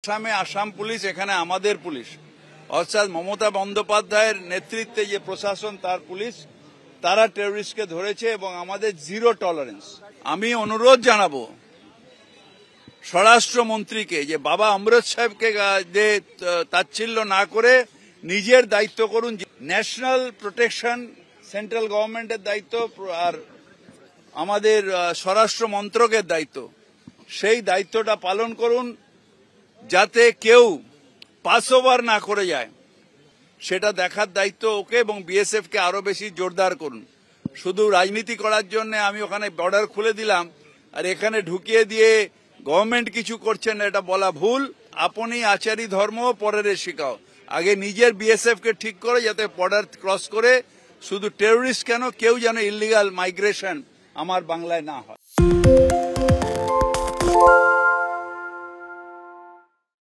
আসামে আসাম পুলিশ, এখানে আমাদের পুলিশ, অর্থাৎ মমতা বন্দ্যোপাধ্যায়ের নেতৃত্বে যে প্রশাসন তার পুলিশ, তারা টেররিস্টকে ধরেছে এবং আমাদের জিরো টলারেন্স। আমি অনুরোধ জানাবো স্বরাষ্ট্রমন্ত্রীকে যে বাবা অমৃত সাহেবকে যে তাচ্ছিল্য না করে নিজের দায়িত্ব করুন। ন্যাশনাল প্রোটেকশন সেন্ট্রাল গভর্নমেন্টের দায়িত্ব আর আমাদের স্বরাষ্ট্র মন্ত্রকের দায়িত্ব, সেই দায়িত্বটা পালন করুন যাতে কেউ পাস ওভার না করে যায়, সেটা দেখার দায়িত্ব ওকে এবং বিএসএফ কে আরো বেশি জোরদার করুন। শুধু রাজনীতি করার জন্য আমি ওখানে বর্ডার খুলে দিলাম আর এখানে ঢুকিয়ে দিয়ে গভর্নমেন্ট কিছু করছেন এটা বলা ভুল। আপনি আচারী ধর্ম পরের শিখাও, আগে নিজের বিএসএফ কে ঠিক করে যাতে বর্ডার ক্রস করে শুধু টেররিস্ট কেন কেউ যেন ইলিগাল মাইগ্রেশন আমার বাংলায় না হয়।